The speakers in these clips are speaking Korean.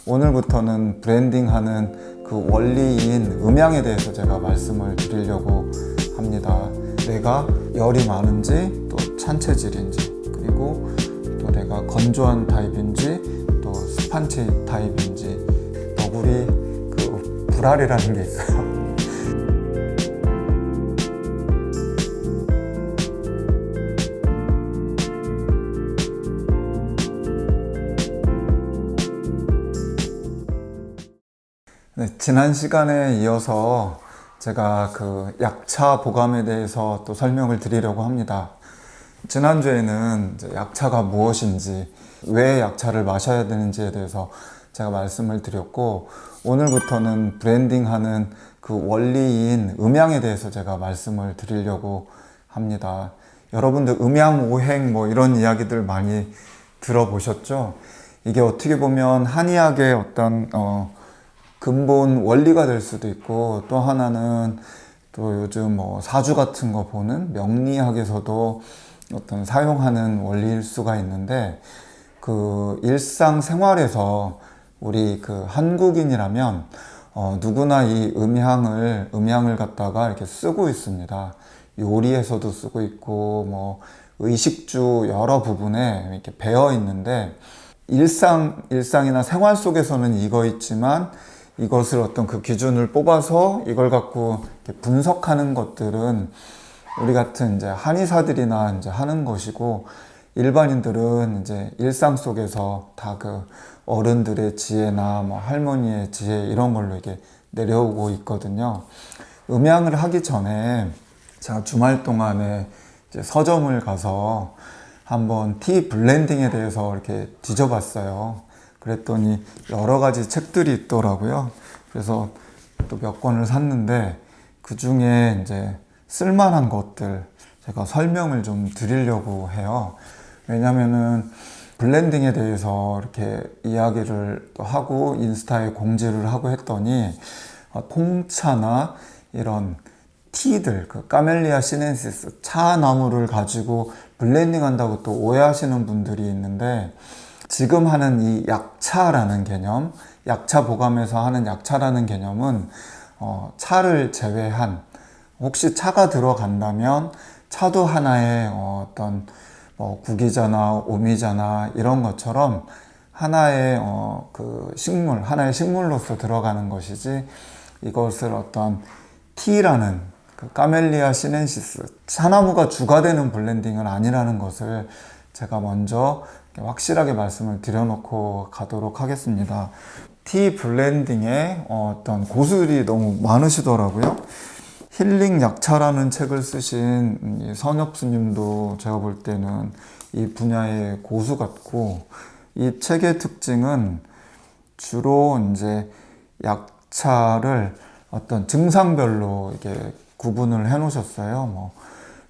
오늘부터는 브랜딩하는 그 원리인 음향에 대해서 제가 말씀을 드리려고 합니다. 내가 열이 많은지 또 찬체질인지, 그리고 또 내가 건조한 타입인지 또 습한 타입인지, 너구리 그 불알이라는 게 있어요. 네, 지난 시간에 이어서 제가 그 약차 보감에 대해서 또 설명을 드리려고 합니다. 지난주에는 이제 약차가 무엇인지, 왜 약차를 마셔야 되는지에 대해서 제가 말씀을 드렸고, 오늘부터는 브랜딩하는 그 원리인 음향에 대해서 제가 말씀을 드리려고 합니다. 여러분들 음향 오행 뭐 이런 이야기들 많이 들어보셨죠? 이게 어떻게 보면 한의학의 어떤 근본 원리가 될 수도 있고, 또 하나는 또 요즘 뭐 사주 같은 거 보는 명리학에서도 어떤 사용하는 원리일 수가 있는데, 그 일상생활에서 우리 그 한국인이라면 누구나 이 음향을 갖다가 이렇게 쓰고 있습니다. 요리에서도 쓰고 있고, 뭐 의식주 여러 부분에 이렇게 배어 있는데, 일상이나 생활 속에서는 이거 있지만, 이것을 어떤 그 기준을 뽑아서 이걸 갖고 분석하는 것들은 우리 같은 이제 한의사들이나 이제 하는 것이고, 일반인들은 이제 일상 속에서 다 그 어른들의 지혜나 뭐 할머니의 지혜 이런 걸로 이게 내려오고 있거든요. 음향을 하기 전에 제가 주말 동안에 이제 서점을 가서 한번 티 블렌딩에 대해서 이렇게 뒤져봤어요. 그랬더니 여러 가지 책들이 있더라고요. 그래서 또 몇 권을 샀는데, 그 중에 이제 쓸만한 것들 제가 설명을 좀 드리려고 해요. 왜냐면은 블렌딩에 대해서 이렇게 이야기를 또 하고 인스타에 공지를 하고 했더니 홍차나 이런 티들, 그 카멜리아 시넨시스 차나무를 가지고 블렌딩 한다고 또 오해하시는 분들이 있는데, 지금 하는 이 약차라는 개념, 약차 보감에서 하는 약차라는 개념은 차를 제외한, 혹시 차가 들어간다면 차도 하나의 어떤 뭐 구기자나 오미자나 이런 것처럼 하나의 그 식물, 하나의 식물로서 들어가는 것이지, 이것을 어떤 티라는 그 카멜리아 시넨시스 차나무가 주가 되는 블렌딩은 아니라는 것을 제가 먼저 확실하게 말씀을 드려놓고 가도록 하겠습니다. 티 블렌딩에 어떤 고수들이 너무 많으시더라고요. 힐링 약차라는 책을 쓰신 선엽 스님도 제가 볼 때는 이 분야의 고수 같고, 이 책의 특징은 주로 이제 약차를 어떤 증상별로 이렇게 구분을 해 놓으셨어요. 뭐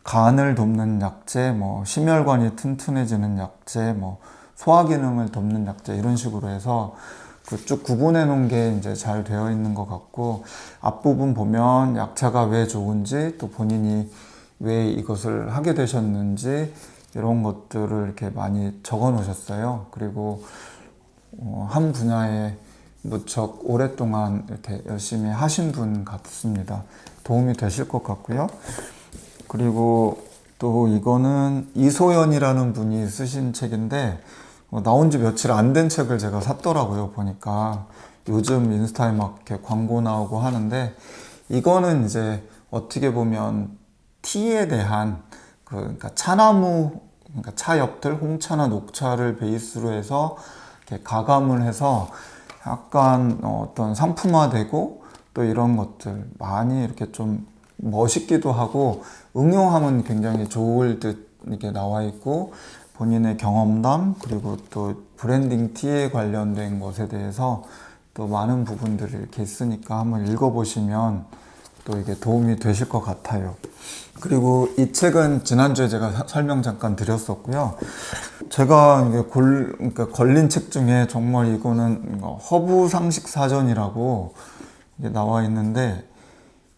간을 돕는 약재, 뭐 심혈관이 튼튼해지는 약재, 뭐 소화 기능을 돕는 약재, 이런 식으로 해서 그 쭉 구분해 놓은 게 이제 잘 되어 있는 것 같고, 앞부분 보면 약차가 왜 좋은지, 또 본인이 왜 이것을 하게 되셨는지 이런 것들을 이렇게 많이 적어 놓으셨어요. 그리고 한 분야에 무척 오랫동안 이렇게 열심히 하신 분 같습니다. 도움이 되실 것 같고요. 그리고 또 이거는 이소연이라는 분이 쓰신 책인데, 나온 지 며칠 안 된 책을 제가 샀더라고요. 보니까 요즘 인스타에 막 이렇게 광고 나오고 하는데, 이거는 이제 어떻게 보면 티에 대한 그러니까 차나무, 그러니까 차엽들, 홍차나 녹차를 베이스로 해서 이렇게 가감을 해서 약간 어떤 상품화되고, 또 이런 것들 많이 이렇게 좀 멋있기도 하고 응용하면 굉장히 좋을 듯 이렇게 나와 있고, 본인의 경험담, 그리고 또 브랜딩 티에 관련된 것에 대해서 또 많은 부분들을 이렇게 있으니까 한번 읽어보시면 또 이게 도움이 되실 것 같아요. 그리고 이 책은 지난주에 제가 설명 잠깐 드렸었고요. 제가 이게 그러니까 걸린 책 중에 정말 이거는 허브 상식 사전이라고 이게 나와 있는데,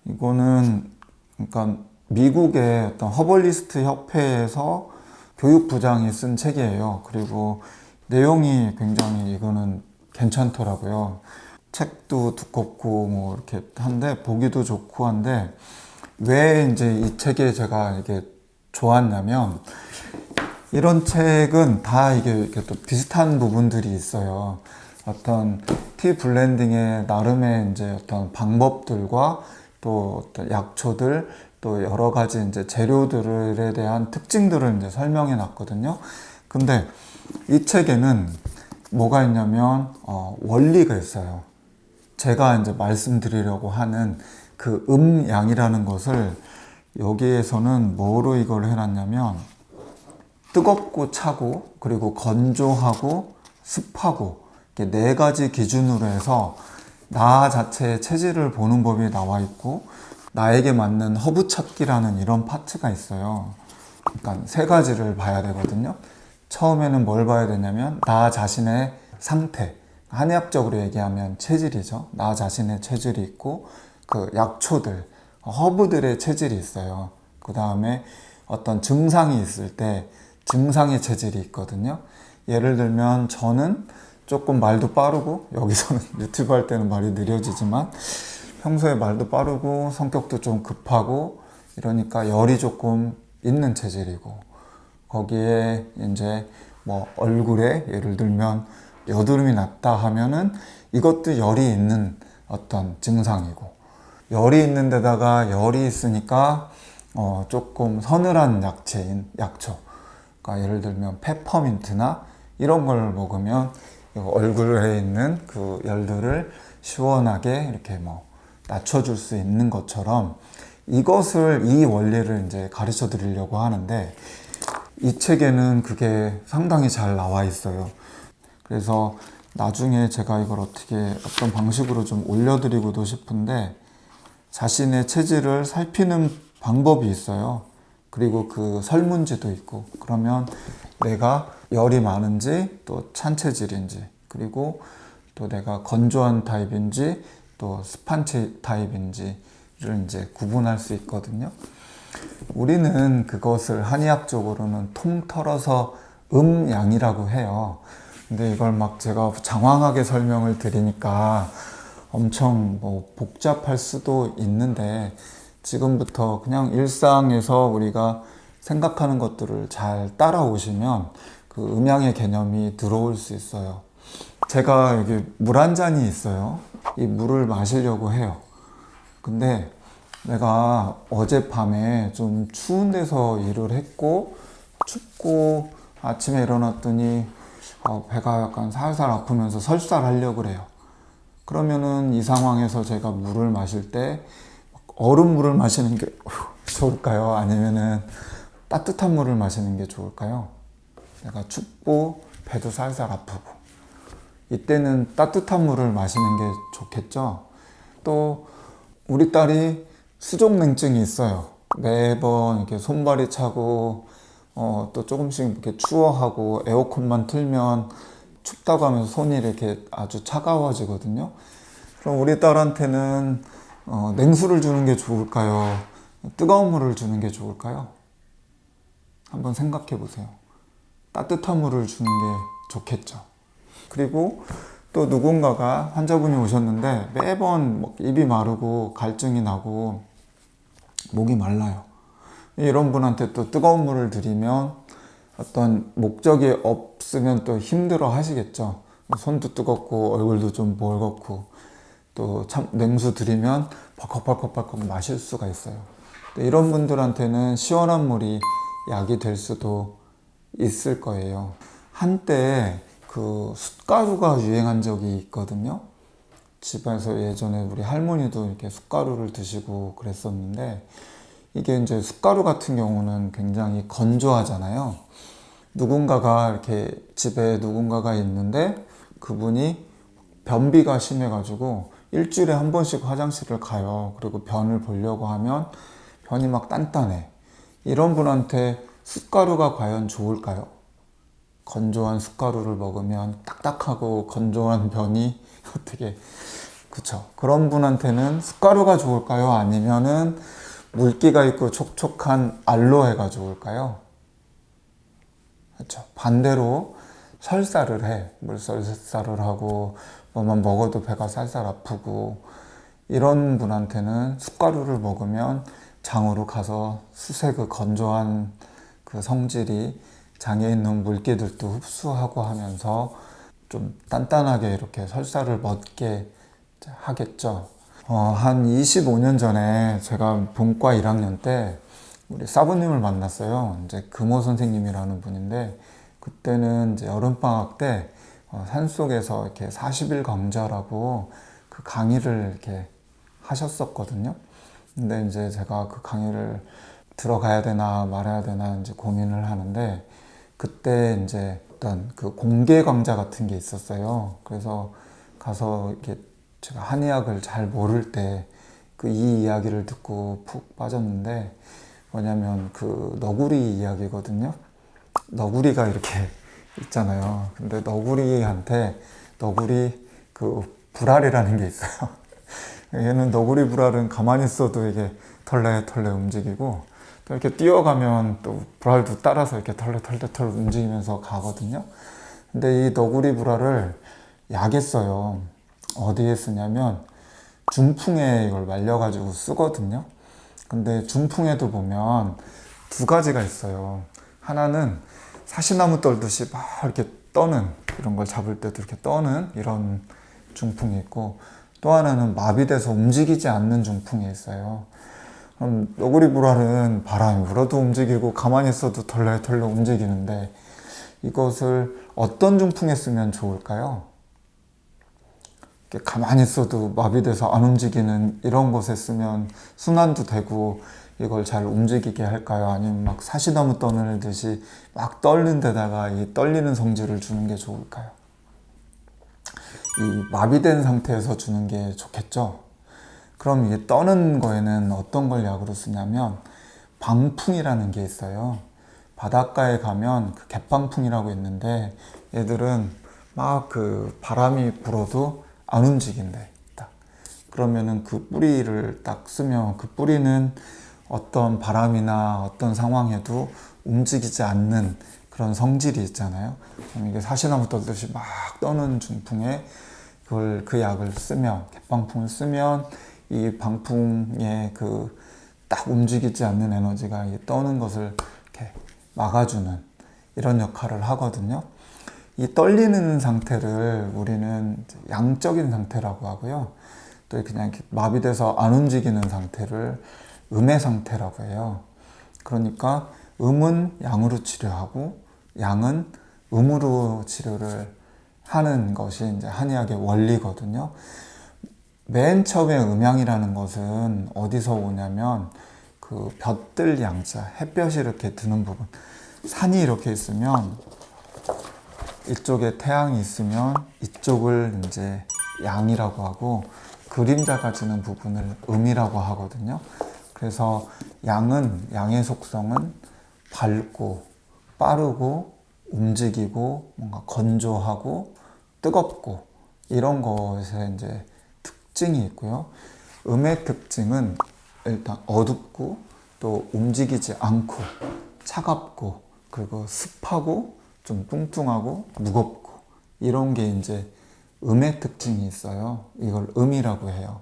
이거는 그러니까 미국의 어떤 허벌리스트 협회에서 교육부장이 쓴 책이에요. 그리고 내용이 굉장히 이거는 괜찮더라고요. 책도 두껍고 뭐 이렇게 한데 보기도 좋고 한데 왜 이제 이 책에 제가 이게 좋았냐면 이런 책은 다 이게 또 비슷한 부분들이 있어요. 어떤 티 블렌딩의 나름의 이제 어떤 방법들과 또 어떤 약초들 또 여러 가지 이제 재료들에 대한 특징들을 이제 설명해 놨거든요. 근데 이 책에는 뭐가 있냐면 원리가 있어요. 제가 이제 말씀드리려고 하는 그 양이라는 것을 여기에서는 뭐로 이걸 해놨냐면 뜨겁고 차고 그리고 건조하고 습하고 이렇게 네 가지 기준으로 해서 나 자체의 체질을 보는 법이 나와 있고 나에게 맞는 허브 찾기라는 이런 파트가 있어요. 그러니까 세 가지를 봐야 되거든요. 처음에는 뭘 봐야 되냐면 나 자신의 상태, 한의학적으로 얘기하면 체질이죠. 나 자신의 체질이 있고 그 약초들, 허브들의 체질이 있어요. 그 다음에 어떤 증상이 있을 때 증상의 체질이 있거든요. 예를 들면 저는 조금 말도 빠르고, 여기서는 유튜브 할 때는 말이 느려지지만 평소에 말도 빠르고 성격도 좀 급하고 이러니까 열이 조금 있는 체질이고, 거기에 이제 뭐 얼굴에 예를 들면 여드름이 났다 하면은 이것도 열이 있는 어떤 증상이고, 열이 있는 데다가 열이 있으니까 조금 서늘한 약체인 약초, 그러니까 예를 들면 페퍼민트나 이런 걸 먹으면 얼굴에 있는 그 열들을 시원하게 이렇게 뭐 낮춰줄 수 있는 것처럼 이것을, 이 원리를 이제 가르쳐 드리려고 하는데 이 책에는 그게 상당히 잘 나와 있어요. 그래서 나중에 제가 이걸 어떤 방식으로 좀 올려드리고도 싶은데, 자신의 체질을 살피는 방법이 있어요. 그리고 그 설문지도 있고, 그러면 내가 열이 많은지 또 찬 체질인지, 그리고 또 내가 건조한 타입인지 또 습한 타입인지를 이제 구분할 수 있거든요. 우리는 그것을 한의학적으로는 통틀어서 양이라고 해요. 근데 이걸 막 제가 장황하게 설명을 드리니까 엄청 뭐 복잡할 수도 있는데, 지금부터 그냥 일상에서 우리가 생각하는 것들을 잘 따라오시면 그 음양의 개념이 들어올 수 있어요. 제가 여기 물 한 잔이 있어요. 이 물을 마시려고 해요. 근데 내가 어젯밤에 좀 추운 데서 일을 했고 춥고 아침에 일어났더니 배가 약간 살살 아프면서 설사하려고 그래요. 그러면은 이 상황에서 제가 물을 마실 때 얼음 물을 마시는 게 좋을까요? 아니면은 따뜻한 물을 마시는 게 좋을까요? 내가 춥고 배도 살살 아프고 이때는 따뜻한 물을 마시는 게 좋겠죠? 또 우리 딸이 수족냉증이 있어요. 매번 이렇게 손발이 차고 또 조금씩 이렇게 추워하고 에어컨만 틀면 춥다고 하면서 손이 이렇게 아주 차가워지거든요. 그럼 우리 딸한테는 냉수를 주는 게 좋을까요? 뜨거운 물을 주는 게 좋을까요? 한번 생각해 보세요. 따뜻한 물을 주는 게 좋겠죠. 그리고 또 누군가가, 환자분이 오셨는데 매번 입이 마르고 갈증이 나고 목이 말라요. 이런 분한테 또 뜨거운 물을 드리면 어떤 목적이 없으면 또 힘들어 하시겠죠. 손도 뜨겁고 얼굴도 좀 벌겋고, 또 냉수 드리면 벌컥벌컥 마실 수가 있어요. 이런 분들한테는 시원한 물이 약이 될 수도 있을 거예요. 한때 그 숯가루가 유행한 적이 있거든요. 집에서 예전에 우리 할머니도 이렇게 숯가루를 드시고 그랬었는데, 이게 이제 숯가루 같은 경우는 굉장히 건조하잖아요. 누군가가 이렇게 집에 누군가가 있는데 그분이 변비가 심해가지고 일주일에 한 번씩 화장실을 가요. 그리고 변을 보려고 하면 변이 막 단단해. 이런 분한테 숯가루가 과연 좋을까요? 건조한 숯가루를 먹으면 딱딱하고 건조한 변이 그쵸? 그런 분한테는 숯가루가 좋을까요? 아니면은 물기가 있고 촉촉한 알로에가 좋을까요? 그렇죠. 반대로 설사를 해. 물설사를 하고 뭐만 먹어도 배가 살살 아프고, 이런 분한테는 쑥가루를 먹으면 장으로 가서 숯의 그 건조한 그 성질이 장에 있는 물기들도 흡수하고 하면서 좀 단단하게 이렇게 설사를 멎게 하겠죠. 한 25년 전에 제가 본과 1학년 때 우리 사부님을 만났어요. 이제 금호 선생님이라는 분인데, 그때는 이제 여름방학 때 산속에서 이렇게 40일 강좌라고 그 강의를 이렇게 하셨었거든요. 근데 이제 제가 그 강의를 들어가야 되나 말아야 되나 이제 고민을 하는데, 그때 이제 어떤 그 공개 강좌 같은 게 있었어요. 그래서 가서 이렇게 제가 한의학을 잘 모를 때 그 이 이야기를 듣고 푹 빠졌는데, 뭐냐면 그 너구리 이야기거든요. 너구리가 이렇게 있잖아요. 근데 너구리한테 너구리 그 불알이라는 게 있어요. 얘는 너구리 불알은 가만히 있어도 이게 털레털레 움직이고, 또 이렇게 뛰어가면 또 불알도 따라서 이렇게 털레털레 움직이면서 가거든요. 근데 이 너구리 불알을 약에 써요. 어디에 쓰냐면 중풍에 이걸 말려가지고 쓰거든요. 근데 중풍에도 보면 두 가지가 있어요. 하나는 사시나무 떨듯이 막 이렇게 떠는, 이런 걸 잡을 때도 이렇게 떠는 이런 중풍이 있고, 또 하나는 마비돼서 움직이지 않는 중풍이 있어요. 그럼 너구리 불알은 바람이 불어도 움직이고 가만히 있어도 덜레덜레 움직이는데, 이것을 어떤 중풍에 쓰면 좋을까요? 가만히 있어도 마비돼서 안 움직이는 이런 곳에 쓰면 순환도 되고 이걸 잘 움직이게 할까요? 아니면 막 사시나무 떠늘듯이 막 떨는 데다가 이 떨리는 성질을 주는 게 좋을까요? 이 마비된 상태에서 주는 게 좋겠죠? 그럼 이게 떠는 거에는 어떤 걸 약으로 쓰냐면 방풍이라는 게 있어요. 바닷가에 가면 그 갯방풍이라고 있는데, 얘들은 막 그 바람이 불어도 안 움직인대. 딱. 그러면은 그 뿌리를 딱 쓰면 그 뿌리는 어떤 바람이나 어떤 상황에도 움직이지 않는 그런 성질이 있잖아요. 그럼 이게 사시나무 떨듯이 막 떠는 중풍에 그걸 그 약을 쓰면, 갯방풍을 쓰면 이 방풍에 그 딱 움직이지 않는 에너지가 이 떠는 것을 이렇게 막아주는 이런 역할을 하거든요. 이 떨리는 상태를 우리는 양적인 상태라고 하고요. 또 그냥 마비돼서 안 움직이는 상태를 음의 상태라고 해요. 그러니까 음은 양으로 치료하고 양은 음으로 치료를 하는 것이 이제 한의학의 원리거든요. 맨 처음에 음양이라는 것은 어디서 오냐면 그 볕들 양자, 햇볕이 이렇게 드는 부분, 산이 이렇게 있으면 이쪽에 태양이 있으면 이쪽을 이제 양이라고 하고, 그림자가 지는 부분을 음이라고 하거든요. 그래서 양의 속성은 밝고 빠르고 움직이고 뭔가 건조하고 뜨겁고 이런 것에 이제 특징이 있고요. 음의 특징은 일단 어둡고 또 움직이지 않고 차갑고 그리고 습하고 좀 뚱뚱하고 무겁고 이런 게 이제 음의 특징이 있어요. 이걸 음이라고 해요.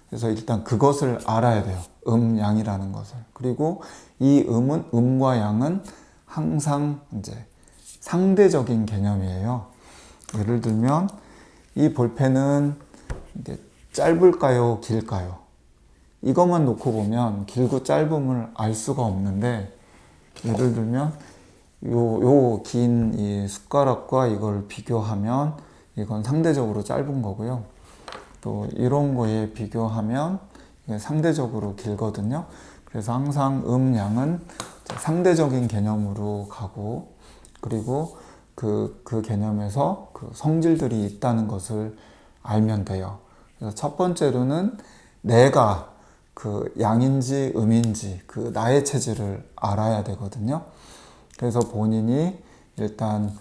그래서 일단 그것을 알아야 돼요. 양이라는 것을. 그리고 이 음과 양은 항상 이제 상대적인 개념이에요. 예를 들면 이 볼펜은 이게 짧을까요, 길까요? 이것만 놓고 보면 길고 짧음을 알 수가 없는데, 예를 들면 요 긴 이 숟가락과 이걸 비교하면 이건 상대적으로 짧은 거고요. 또 이런 거에 비교하면 이게 상대적으로 길거든요. 그래서 항상 양은 상대적인 개념으로 가고, 그리고 그 개념에서 그 성질들이 있다는 것을 알면 돼요. 그래서 첫 번째로는 내가 그 양인지 음인지 그 나의 체질을 알아야 되거든요. 그래서 본인이 일단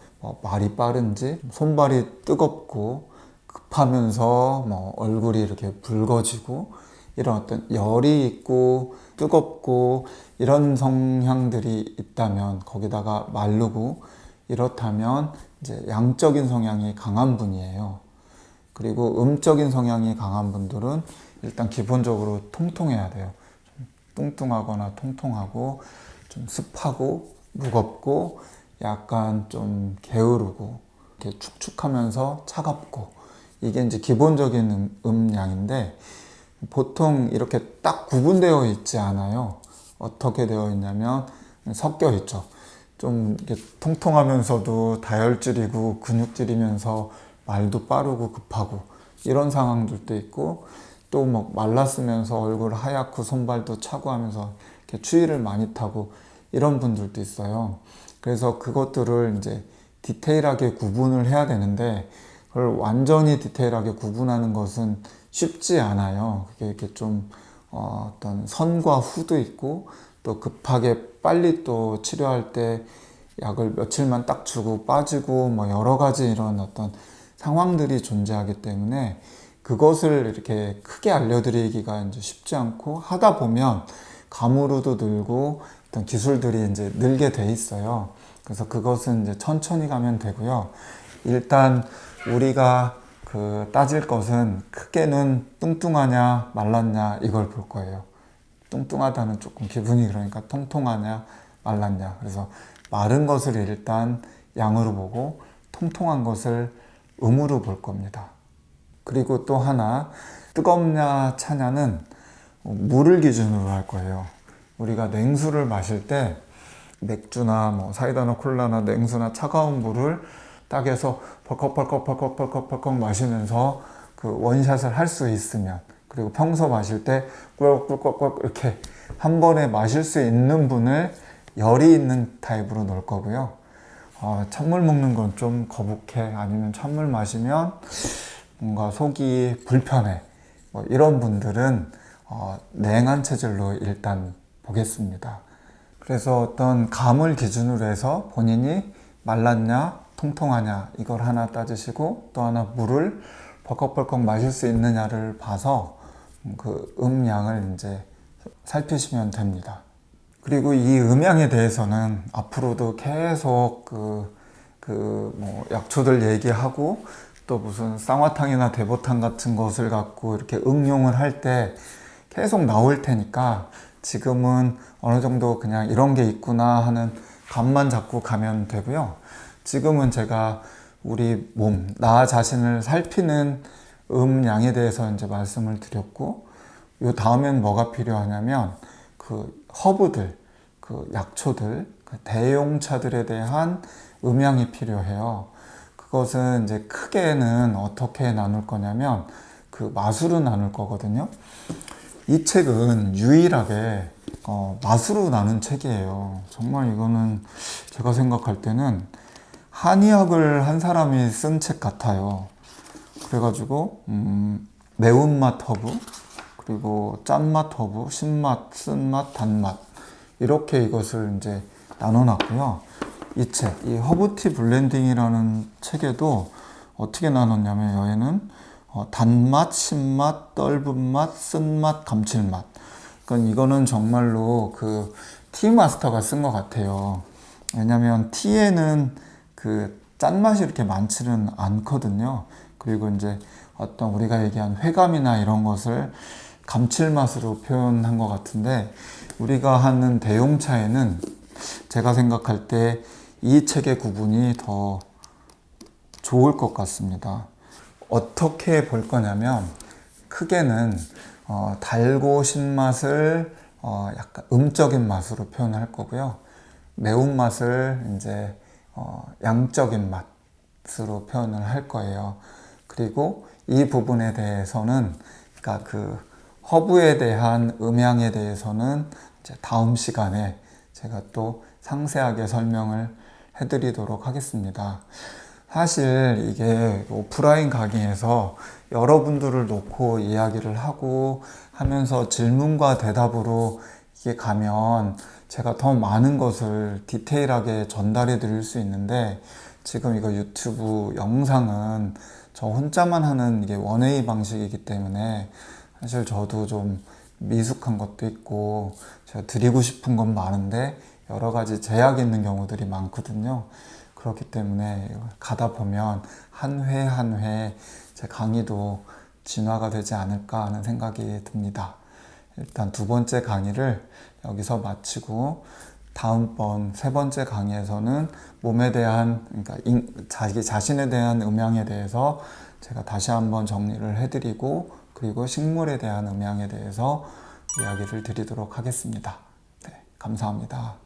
말이 빠른지, 손발이 뜨겁고 급하면서 얼굴이 이렇게 붉어지고 이런 어떤 열이 있고 뜨겁고 이런 성향들이 있다면, 거기다가 마르고 이렇다면 이제 양적인 성향이 강한 분이에요. 그리고 음적인 성향이 강한 분들은 일단 기본적으로 통통해야 돼요. 좀 뚱뚱하거나 통통하고 좀 습하고 무겁고 약간 좀 게으르고 이렇게 축축하면서 차갑고 이게 이제 기본적인 음양인데 보통 이렇게 딱 구분되어 있지 않아요. 어떻게 되어 있냐면 섞여 있죠. 좀 이렇게 통통하면서도 다혈질이고 근육질이면서 말도 빠르고 급하고 이런 상황들도 있고 또 뭐 말랐으면서 얼굴 하얗고 손발도 차고 하면서 이렇게 추위를 많이 타고 이런 분들도 있어요. 그래서 그것들을 이제 디테일하게 구분을 해야 되는데 그걸 완전히 디테일하게 구분하는 것은 쉽지 않아요. 그게 이렇게 좀 어떤 선과 후도 있고 또 급하게 빨리 또 치료할 때 약을 며칠만 딱 주고 빠지고 뭐 여러 가지 이런 어떤 상황들이 존재하기 때문에 그것을 이렇게 크게 알려드리기가 이제 쉽지 않고 하다 보면 감으로도 늘고 어떤 기술들이 이제 늘게 돼 있어요. 그래서 그것은 이제 천천히 가면 되고요. 일단 우리가 따질 것은 크게는 뚱뚱하냐 말랐냐 이걸 볼 거예요. 뚱뚱하다는 조금 기분이 그러니까 통통하냐 말랐냐. 그래서 마른 것을 일단 양으로 보고 통통한 것을 음으로 볼 겁니다. 그리고 또 하나 뜨겁냐 차냐는 물을 기준으로 할 거예요. 우리가 냉수를 마실 때 맥주나 뭐 사이다나 콜라나 냉수나 차가운 물을 딱 해서 펄컥펄컥 마시면서 그 원샷을 할 수 있으면 그리고 평소 마실 때 꿀꺽꿀꺽 이렇게 한 번에 마실 수 있는 분을 열이 있는 타입으로 넣을 거고요. 찬물 먹는 건 좀 거북해 아니면 찬물 마시면 뭔가 속이 불편해 뭐 이런 분들은 냉한 체질로 일단 보겠습니다. 그래서 어떤 감을 기준으로 해서 본인이 말랐냐 통통하냐 이걸 하나 따지시고 또 하나 물을 벌컥벌컥 마실 수 있느냐를 봐서 그 음양을 이제 살피시면 됩니다. 그리고 이 음양에 대해서는 앞으로도 계속 뭐 약초들 얘기하고 또 무슨 쌍화탕이나 대보탕 같은 것을 갖고 이렇게 응용을 할 때 계속 나올 테니까 지금은 어느 정도 그냥 이런 게 있구나 하는 감만 잡고 가면 되고요. 지금은 제가 우리 몸, 나 자신을 살피는 음양에 대해서 이제 말씀을 드렸고, 요 다음엔 뭐가 필요하냐면 그 허브들, 그 약초들, 그 대용차들에 대한 음양이 필요해요. 그것은 이제 크게는 어떻게 나눌 거냐면 그 마수로 나눌 거거든요. 이 책은 유일하게 맛으로 나눈 책이에요. 정말 이거는 제가 생각할 때는 한의학을 한 사람이 쓴 책 같아요. 그래가지고 매운맛 허브, 그리고 짠맛 허브, 신맛, 쓴맛, 단맛 이렇게 이것을 이제 나눠놨고요. 이 책, 이 허브티 블렌딩이라는 책에도 어떻게 나눴냐면 얘는 단맛, 신맛, 떫은 맛, 쓴맛, 감칠맛. 그러니까 이거는 정말로 그 티 마스터가 쓴 것 같아요. 왜냐면 티에는 그 짠맛이 이렇게 많지는 않거든요. 그리고 이제 어떤 우리가 얘기한 회감이나 이런 것을 감칠맛으로 표현한 것 같은데 우리가 하는 대용차에는 제가 생각할 때 이 책의 구분이 더 좋을 것 같습니다. 어떻게 볼 거냐면 크게는 달고 신맛을 약간 음적인 맛으로 표현할 거고요. 매운맛을 이제 양적인 맛으로 표현을 할 거예요. 그리고 이 부분에 대해서는 그러니까 그 허브에 대한 음양에 대해서는 이제 다음 시간에 제가 또 상세하게 설명을 해드리도록 하겠습니다. 사실 이게 오프라인 강의에서 여러분들을 놓고 이야기를 하고 하면서 질문과 대답으로 이게 가면 제가 더 많은 것을 디테일하게 전달해 드릴 수 있는데 지금 이거 유튜브 영상은 저 혼자만 하는 이게 원웨이 방식이기 때문에 사실 저도 좀 미숙한 것도 있고 제가 드리고 싶은 건 많은데 여러 가지 제약이 있는 경우들이 많거든요. 그렇기 때문에 가다 보면 한 회 한 회 제 강의도 진화가 되지 않을까 하는 생각이 듭니다. 일단 두 번째 강의를 여기서 마치고 다음번 세 번째 강의에서는 몸에 대한, 그러니까 자기 자신에 대한 음양에 대해서 제가 다시 한번 정리를 해드리고, 그리고 식물에 대한 음양에 대해서 이야기를 드리도록 하겠습니다. 네, 감사합니다.